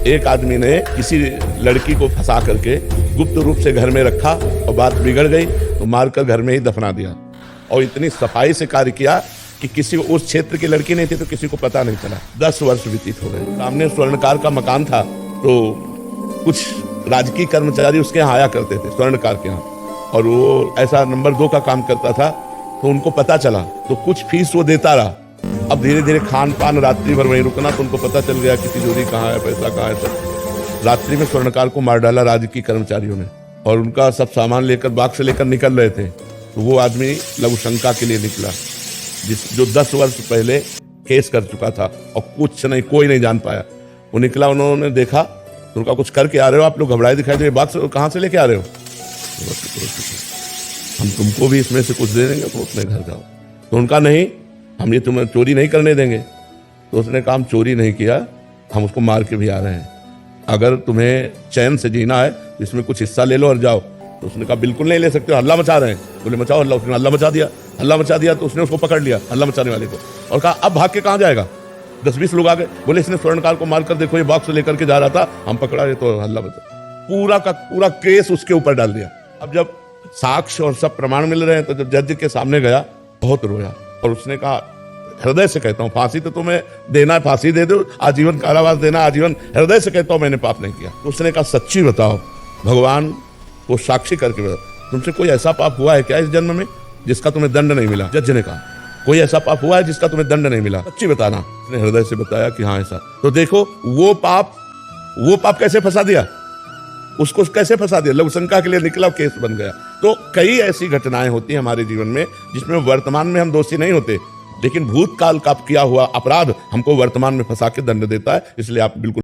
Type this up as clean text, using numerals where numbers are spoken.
एक आदमी ने किसी लड़की को फंसा करके गुप्त रूप से घर में रखा और बात बिगड़ गई तो मारकर घर में ही दफना दिया। और इतनी सफाई से कार्य किया कि किसी को, उस क्षेत्र की लड़की नहीं थी तो किसी को पता नहीं चला। 10 वर्ष व्यतीत हो गए। सामने स्वर्णकार का मकान था तो कुछ राजकीय कर्मचारी उसके यहाँ आया करते थे, स्वर्णकार के यहाँ, और वो ऐसा नंबर 2 का काम करता था। तो उनको पता चला तो कुछ फीस वो देता रहा। अब धीरे धीरे खान पान रात्रि भर वहीं रुकना, तो उनको पता चल गया कि तिजोरी कहाँ है, पैसा कहाँ है। सब रात्रि में स्वर्णकार को मार डाला राजकीय कर्मचारियों ने, और उनका सब सामान लेकर बाग से लेकर निकल रहे थे। तो वो आदमी लघु शंका के लिए निकला, जो 10 वर्ष पहले केस कर चुका था और कुछ नहीं, कोई नहीं जान पाया। वो निकला, उन्होंने देखा तो उनका कुछ करके आ रहे हो आप लोग, घबराए दिखाई दे, बाग से कहाँ से लेके आ रहे हो? हम तुमको भी इसमें से कुछ दे देंगे तो अपने घर जाओ। तो उनका नहीं, हम ये तुम्हें चोरी नहीं करने देंगे। तो उसने कहा हम चोरी नहीं किया, हम उसको मार के भी आ रहे हैं, अगर तुम्हें चैन से जीना है तो इसमें कुछ हिस्सा ले लो और जाओ। तो उसने कहा बिल्कुल नहीं ले सकते, हल्ला मचा रहे हैं। बोले मचाओ हल्ला। उसने हल्ला मचा दिया। हल्ला मचा दिया तो उसने उसको पकड़ लिया, हल्ला मचाने वाले को, और कहा अब भाग के कहाँ जाएगा? 10-20 लोग आ गए, बोले इसने स्वर्णकार को मारकर देखो, ये बॉक्स लेकर के जा रहा था, हम पकड़ा ये तो हल्ला मचा। पूरा का पूरा केस उसके ऊपर डाल दिया। अब जब साक्ष्य और सब प्रमाण मिल रहे हैं तो जब जज के सामने गया, बहुत रोया और उसने कहा हृदय से कहता हूँ, फांसी तो तुम्हें देना है फांसी दे दो, आजीवन कारावास देना आजीवन, हृदय से कहता हूँ मैंने पाप नहीं किया। तो उसने कहा सच्ची बताओ, भगवान को साक्षी करके बताओ, तुमसे कोई ऐसा पाप हुआ है क्या इस जन्म में जिसका तुम्हें दंड नहीं मिला? जज ने कहा कोई ऐसा पाप हुआ है जिसका तुम्हें दंड नहीं मिला, सच्ची बताना। उसने हृदय से बताया कि हाँ ऐसा। तो देखो वो पाप कैसे फंसा दिया, उसको कैसे फंसा दिया, लघु शंका के लिए निकला, केस बन गया। तो कई ऐसी घटनाएं होती हैं हमारे जीवन में जिसमें वर्तमान में हम दोषी नहीं होते, लेकिन भूतकाल का किया हुआ अपराध हमको वर्तमान में फंसा के दंड देता है। इसलिए आप बिल्कुल